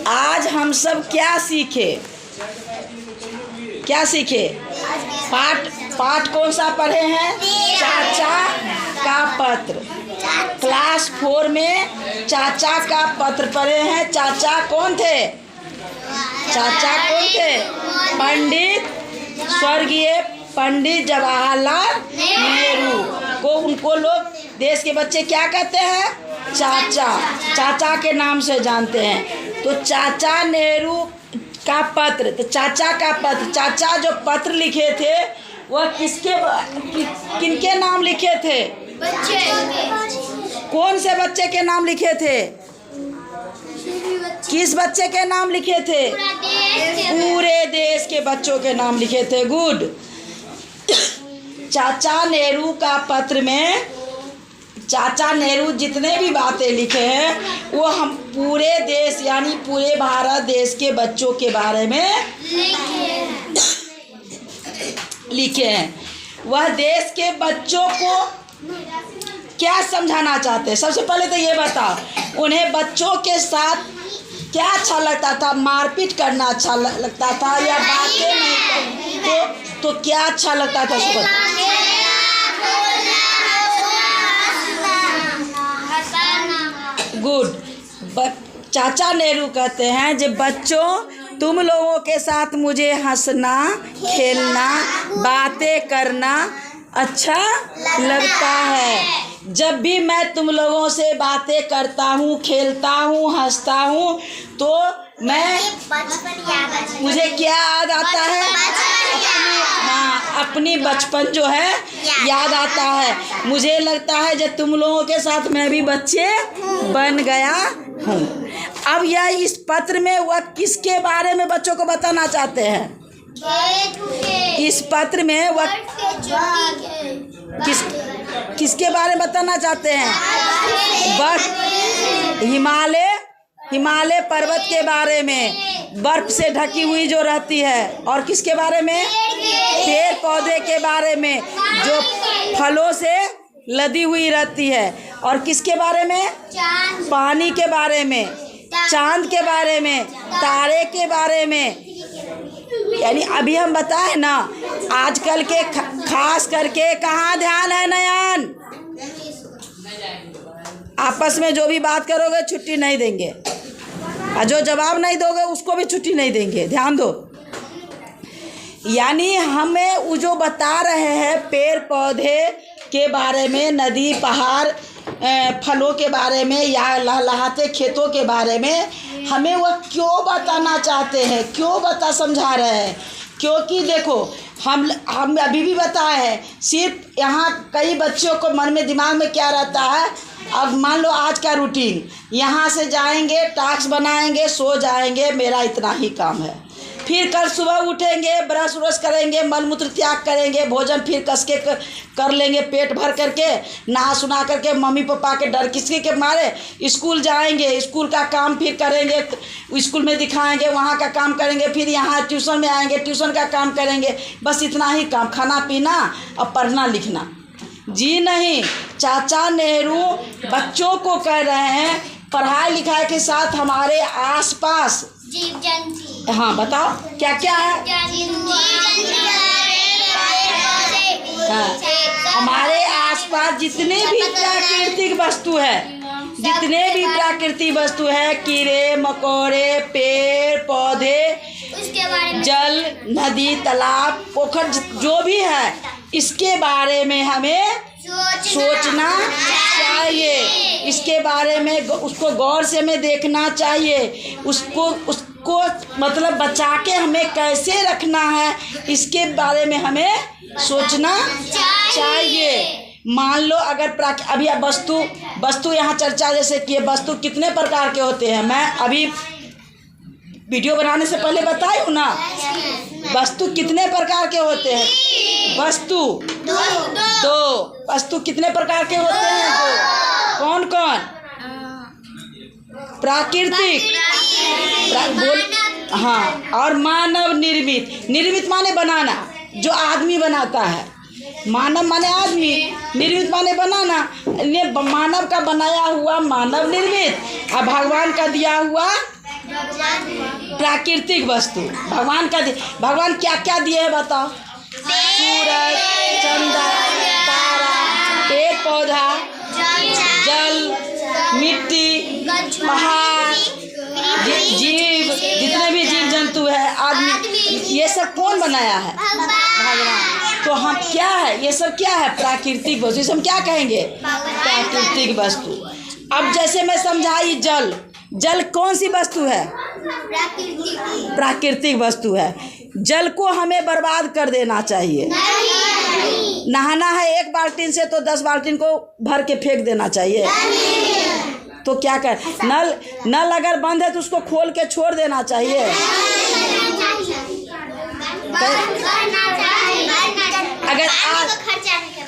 आज हम सब क्या सीखे? क्या सीखे? पाठ कौन सा पढ़े हैं? चाचा का पत्र। क्लास 4 में चाचा का पत्र पढ़े हैं। चाचा कौन थे? पंडित, स्वर्गीय पंडित जवाहरलाल नेहरू को उनको लोग देश के बच्चे क्या कहते हैं? चाचा के नाम से जानते हैं। तो चाचा नेहरू का पत्र, तो चाचा का पत्र, चाचा जो पत्र लिखे थे वह किनके नाम लिखे थे? कौन से बच्चे के नाम लिखे थे? किस बच्चे के नाम लिखे थे? पूरे देश के बच्चों के नाम लिखे थे। गुड। चाचा नेहरू का पत्र में चाचा नेहरू जितने भी बातें लिखे हैं वो हम पूरे देश यानी पूरे भारत देश के बच्चों के बारे में लिखे हैं। वह देश के बच्चों को क्या समझाना चाहते हैं? सबसे पहले तो ये बताओ, उन्हें बच्चों के साथ क्या अच्छा लगता था? मारपीट करना अच्छा लगता था या बातें नहीं करनी? तो क्या अच्छा लगता था? गुड। चाचा नेहरू कहते हैं जब बच्चों तुम लोगों के साथ मुझे हंसना, खेलना, बातें करना अच्छा लगता है। जब भी मैं तुम लोगों से बातें करता हूँ, खेलता हूँ, हंसता हूँ तो मुझे क्या याद आता है? अपनी बचपन जो है याद आता है। मुझे लगता है जब तुम लोगों के साथ मैं भी बच्चे बन गया हूँ। अब यह इस पत्र में वह किसके बारे में बच्चों को बताना चाहते हैं? इस पत्र में वह किसके बारे में बताना चाहते हैं? हिमालय पर्वत के बारे में, बर्फ से ढकी हुई जो रहती है। और किसके बारे में? पेड़ पौधे के बारे में जो फलों से लदी हुई रहती है। और किसके बारे में? पानी के बारे में, चांद के बारे में, तारे के बारे में। यानी अभी हम बताए ना, आजकल के खास करके कहाँ ध्यान है नयन? आपस में जो भी बात करोगे छुट्टी नहीं देंगे, और जो जवाब नहीं दोगे उसको भी छुट्टी नहीं देंगे। ध्यान दो। यानी हमें वो जो बता रहे हैं पेड़ पौधे के बारे में, नदी पहाड़ फलों के बारे में या लहलहाते खेतों के बारे में, हमें वह क्यों बताना चाहते हैं? क्यों समझा रहे हैं? क्योंकि देखो हम अभी भी बताए हैं, सिर्फ यहाँ कई बच्चों को मन में दिमाग में क्या रहता है? अब मान लो आज का रूटीन, यहाँ से जाएंगे, टास्क बनाएंगे, सो जाएंगे, मेरा इतना ही काम है। फिर कल सुबह उठेंगे, ब्रश व्रश करेंगे, मलमूत्र त्याग करेंगे, भोजन फिर कस के कर लेंगे पेट भर करके, नहा सुना करके, मम्मी पापा के डर किसी के मारे स्कूल जाएंगे, स्कूल का काम फिर करेंगे, स्कूल में दिखाएंगे, वहाँ का काम करेंगे, फिर यहाँ ट्यूशन में आएंगे, ट्यूशन का काम करेंगे। बस इतना ही काम, खाना पीना और पढ़ना लिखना। जी नहीं, चाचा नेहरू बच्चों को कह रहे हैं पढ़ाई लिखाई के साथ हमारे आसपास जीव जंतु। हाँ बताओ क्या क्या है? हाँ, हमारे आसपास जितने भी प्राकृतिक वस्तु है, जितने भी प्राकृतिक वस्तु है, कीड़े मकोड़े, पेड़ पौधे, जल, नदी, तालाब, पोखर, जो भी है, इसके बारे में हमें सोचना चाहिए। इसके बारे में उसको गौर से हमें देखना चाहिए। उसको मतलब बचा के हमें कैसे रखना है, इसके बारे में हमें सोचना चाहिए। मान लो अगर अभी वस्तु यहाँ चर्चा जैसे कि वस्तु कितने प्रकार के होते हैं, मैं अभी वीडियो बनाने से पहले बताई हूँ ना, वस्तु कितने प्रकार के होते हैं? वस्तु दो। वस्तु कितने प्रकार के होते हैं? दो। कौन कौन? प्राकृतिक, हाँ, और मानव निर्मित। निर्मित माने बनाना, जो आदमी बनाता है। मानव माने आदमी, निर्मित माने बनाना। मानव का बनाया हुआ मानव निर्मित, और भगवान का दिया हुआ प्राकृतिक वस्तु। भगवान क्या क्या दिए है बताओ? सूरज, चंद्र, तारा, पेड़ पौधा, जल, मिट्टी, पहाड़, जीव, जितने भी जीव जंतु है, आदमी, ये सब कौन बनाया है? भगवान। तो हम क्या है? ये सब क्या है? प्राकृतिक वस्तु। इसे हम क्या कहेंगे? प्राकृतिक वस्तु। अब जैसे मैं समझाई, जल कौन सी वस्तु है? प्राकृतिक वस्तु है। जल को हमें बर्बाद कर देना चाहिए। नहाना है 1 बाल्टी से तो 10 बाल्टी को भर के फेंक देना चाहिए। तो क्या कर, नल अगर बंद है तो उसको खोल के छोड़ देना चाहिए। अगर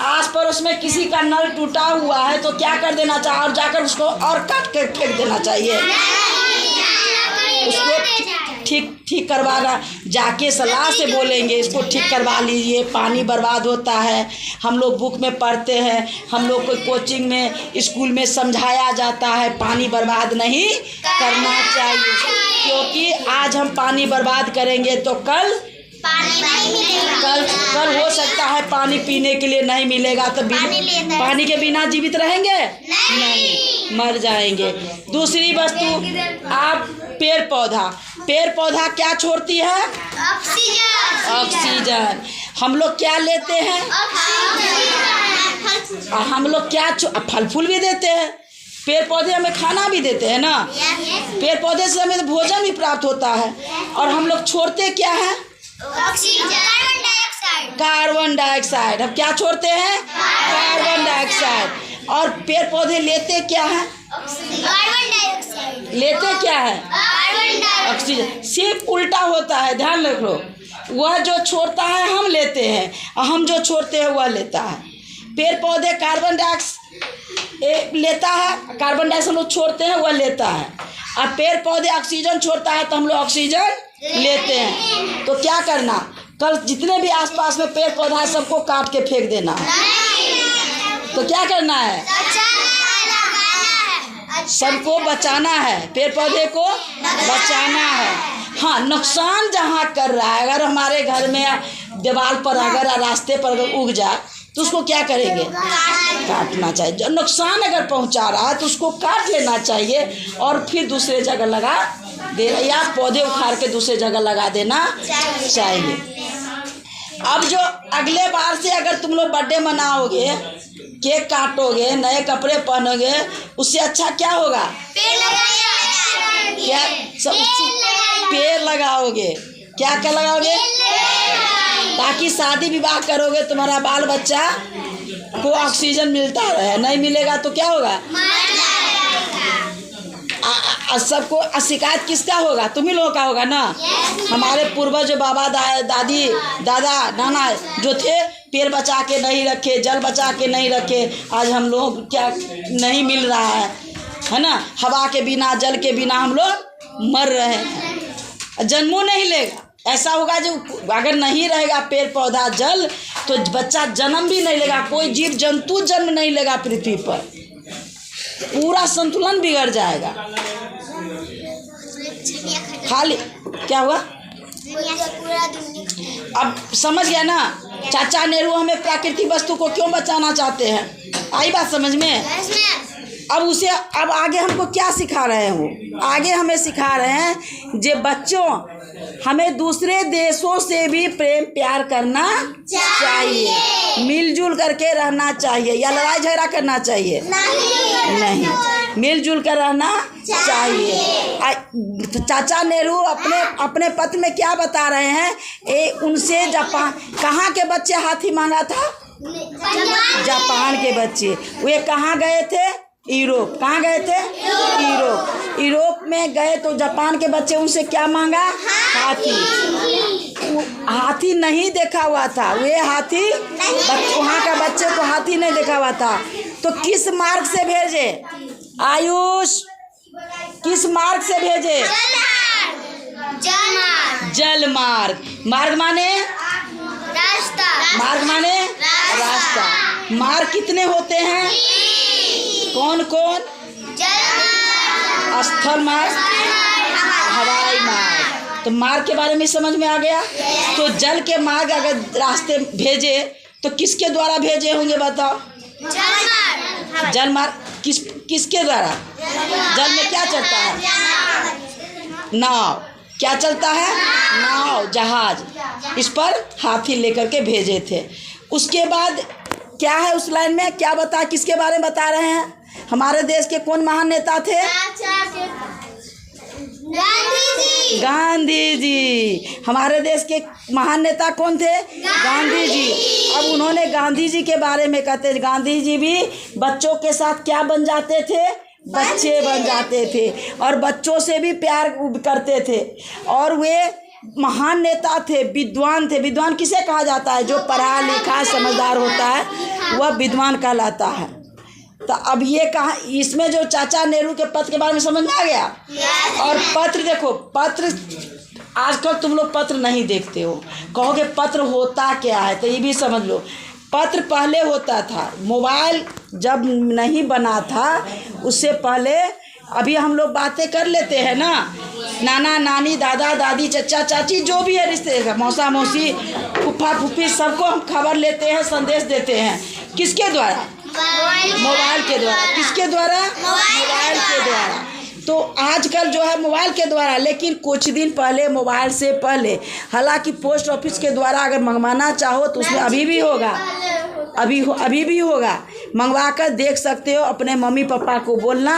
आस पड़ोस में किसी का नल टूटा हुआ है तो क्या कर देना चाहिए? और जाकर उसको और काट के फेंक देना चाहिए। उसको ठीक करवाना, जाके सलाह से बोलेंगे इसको ठीक करवा लीजिए, पानी बर्बाद होता है। हम लोग बुक में पढ़ते हैं, हम लोग को कोचिंग में, स्कूल में समझाया जाता है पानी बर्बाद नहीं करना चाहिए, क्योंकि आज हम पानी बर्बाद करेंगे तो कल हो सकता है पानी पीने के लिए नहीं मिलेगा, तो पानी के बिना जीवित रहेंगे? नहीं, मर जाएंगे। दूसरी वस्तु, आप पेड़ पौधा क्या छोड़ती है? ऑक्सीजन। हम लोग क्या लेते हैं? और हम लोग क्या फल फूल भी देते हैं। पेड़ पौधे हमें खाना भी देते हैं ना। पेड़ पौधे से हमें भोजन भी प्राप्त होता है। और हम लोग छोड़ते क्या है? Carbon dioxide. हम क्या छोड़ते हैं? Carbon dioxide. और पेड़ पौधे लेते क्या है? लेते क्या है? ऑक्सीजन। सिर्फ उल्टा होता है, ध्यान रखो। वह जो छोड़ता है हम लेते हैं, और हम जो छोड़ते हैं वह लेता है। पेड़ पौधे कार्बन डाइऑक्साइड लेता है, कार्बन डाइऑक्साइड हम लोग छोड़ते हैं, वह लेता है। और पेड़ पौधे ऑक्सीजन छोड़ता है तो हम लोग ऑक्सीजन लेते हैं। तो क्या करना, कल जितने भी आसपास में पेड़ पौधा है सबको काट के फेंक देना है। तो क्या करना है? सबको बचाना है, पेड़ पौधे को बचाना है। हाँ, नुकसान जहाँ कर रहा है, अगर हमारे घर में दीवार पर अगर रास्ते पर अगर उग जाए तो उसको क्या करेंगे? काटना चाहिए। जो नुकसान अगर पहुँचा रहा है तो उसको काट लेना चाहिए और फिर दूसरे जगह लगा देना, या पौधे उखाड़ के दूसरे जगह लगा देना चाहिए। अब जो अगले बार से अगर तुम लोग बर्थडे मनाओगे, केक काटोगे, नए कपड़े पहनोगे, उससे अच्छा क्या होगा? क्या पेड़ लगाओगे। क्या लगाओगे? ताकि शादी विवाह करोगे, तुम्हारा बाल बच्चा को ऑक्सीजन मिलता रहे। नहीं मिलेगा तो क्या होगा? सबको शिकायत किसका होगा? तुम ही लोगों का होगा ना। हमारे पूर्वज बाबा दादी दादा नाना जो थे, पेड़ बचा के नहीं रखे, जल बचा के नहीं रखे, आज हम लोग क्या नहीं मिल रहा है ना। हवा के बिना, जल के बिना हम लोग मर रहे हैं। जन्मों नहीं लेगा। ऐसा होगा जो अगर नहीं रहेगा पेड़ पौधा जल तो बच्चा जन्म भी नहीं लेगा, कोई जीव जंतु जन्म नहीं लेगा पृथ्वी पर, पूरा संतुलन बिगड़ जाएगा। खाली क्या हुआ? अब समझ गया ना चाचा नेहरू हमें प्राकृतिक वस्तु को क्यों बचाना चाहते हैं? आई बात समझ में? अब आगे हमको क्या सिखा रहे हैं? वो आगे हमें सिखा रहे हैं जे बच्चों, हमें दूसरे देशों से भी प्रेम प्यार करना चाहिए, मिलजुल करके रहना चाहिए, या लड़ाई झगड़ा करना चाहिए? नहीं, मिलजुल कर रहना चाहिए। चाचा नेहरू अपने पत्र में क्या बता रहे हैं? उनसे जापान, कहाँ के बच्चे हाथी मांगा था? जापान के बच्चे। वे कहाँ गए थे? यूरोप। कहाँ गए थे? यूरोप में गए तो जापान के बच्चे उनसे क्या मांगा? हाथी। हाथी नहीं देखा हुआ था, वे हाथी, वहाँ का बच्चे को हाथी नहीं देखा हुआ था। तो किस मार्ग से भेजे? आयुष, किस मार्ग से भेजे? जल मार्ग। मार्ग माने रास्ता। मार्ग माने रास्ता। मार्ग कितने होते हैं? कौन कौन? स्थल मार्ग, तो मार्ग के बारे में समझ में आ गया। तो जल के मार्ग अगर रास्ते भेजे तो किसके द्वारा भेजे होंगे बताओ? जल मार्ग किसके द्वारा? जल में क्या चलता है? नाव। क्या चलता है? नाव, जहाज। इस पर हाथी लेकर के भेजे थे। उसके बाद क्या है उस लाइन में, क्या बता, किसके बारे में बता रहे हैं? हमारे देश के कौन महान नेता थे? गांधी जी। हमारे देश के महान नेता कौन थे? गांधी जी। अब उन्होंने गांधी जी के बारे में कहते हैं, गांधी जी भी बच्चों के साथ क्या बन जाते थे? बच्चे बन जाते थे और बच्चों से भी प्यार करते थे। और वे महान नेता थे, विद्वान थे। विद्वान किसे कहा जाता है? जो पढ़ा लिखा समझदार होता है वह विद्वान कहलाता है। तो अब ये कहा, इसमें जो चाचा नेहरू के पत्र के बारे में समझ में आ गया। और पत्र देखो, पत्र आजकल तुम लोग पत्र नहीं देखते हो, कहोगे पत्र होता क्या है, तो ये भी समझ लो। पत्र पहले होता था, मोबाइल जब नहीं बना था उससे पहले अभी हम लोग बातें कर लेते हैं ना, नाना नानी, दादा दादी, चचा चाची, जो भी है रिश्ते, मौसा मौसी, फूफा फूफी, सबको हम खबर लेते हैं, संदेश देते हैं। किसके द्वारा? मोबाइल के द्वारा। किसके द्वारा? मोबाइल के द्वारा। तो आजकल जो है मोबाइल के द्वारा, लेकिन कुछ दिन पहले, मोबाइल से पहले, हालांकि पोस्ट ऑफिस के द्वारा अगर मंगवाना चाहो तो उसमें अभी भी होगा, अभी भी होगा, मंगवा कर देख सकते हो। अपने मम्मी पापा को बोलना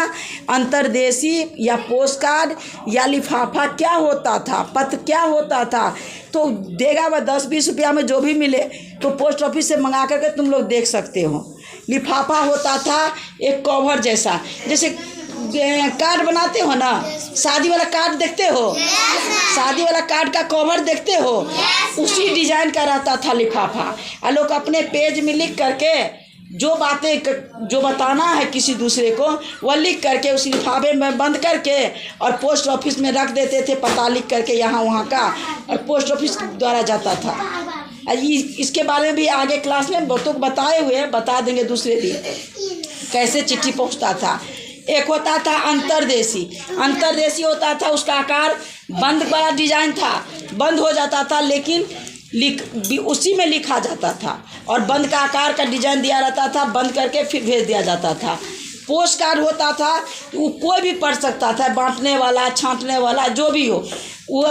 अंतरदेशी या पोस्ट कार्ड या लिफाफा क्या होता था, पत्र क्या होता था, तो देगा वह 10-20 रुपया में जो भी मिले, तो पोस्ट ऑफिस से मंगा करके तुम लोग देख सकते हो। लिफाफा होता था एक कवर जैसा, जैसे कार्ड बनाते हो ना, शादी वाला कार्ड देखते हो, शादी वाला कार्ड का कवर देखते हो, उसी डिजाइन का रहता था लिफाफा। और लोग अपने पेज में लिख करके जो बातें जो बताना है किसी दूसरे को, वह लिख करके उस लिफाफे में बंद करके और पोस्ट ऑफिस में रख देते थे, पता लिख करके यहाँ वहाँ का, और पोस्ट ऑफिस द्वारा जाता था। इसके बारे में भी आगे क्लास में बहुतों को बताए हुए हैं, बता देंगे दूसरे दिन कैसे चिट्ठी पहुँचता था। एक होता था अंतरदेशी। अंतरदेशी होता था, उसका आकार बंद वाला डिजाइन था, बंद हो जाता था लेकिन उसी में लिखा जाता था, और बंद का आकार का डिजाइन दिया रहता था, बंद करके फिर भेज दिया जाता था। पोस्ट कार्ड होता था, वो कोई भी पढ़ सकता था, बांटने वाला, छांटने वाला, जो भी हो, वो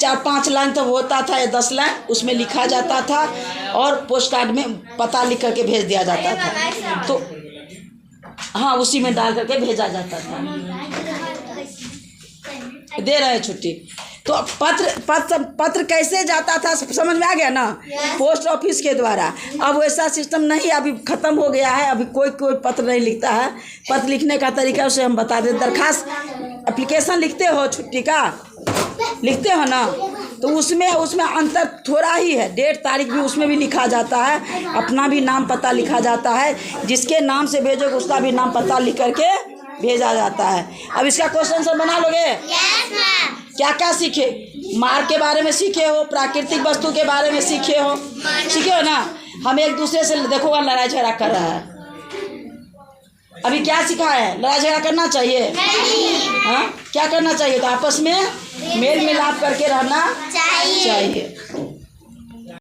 4-5 लाइन तक होता था या 10 लाइन, उसमें लिखा जाता था और पोस्ट कार्ड में पता लिख करके भेज दिया जाता था। तो हाँ, उसी में डाल करके भेजा जाता था। दे रहे हैं छुट्टी। तो पत्र कैसे जाता था समझ में आ गया ना? पोस्ट ऑफिस के द्वारा। अब वैसा सिस्टम नहीं, अभी ख़त्म हो गया है, अभी कोई पत्र नहीं लिखता है। पत्र लिखने का तरीका उसे हम बता दें। दरखास्त एप्लीकेशन लिखते हो, छुट्टी का लिखते हो ना, तो उसमें अंतर थोड़ा ही है, डेट तारीख भी उसमें भी लिखा जाता है, अपना भी नाम पता लिखा जाता है, जिसके नाम से भेजोगे उसका भी नाम पता लिख करके भेजा जाता है। अब इसका क्वेश्चन सर बना लोगे? क्या क्या सीखे? मार्ग के बारे में सीखे हो, प्राकृतिक वस्तु के बारे में सीखे हो ना। हम एक दूसरे से देखो लड़ाई झगड़ा कर रहा है, अभी क्या सीखा है? लड़ाई झगड़ा करना चाहिए? हाँ, क्या करना चाहिए? तो आपस में मेल मिलाप करके रहना चाहिए।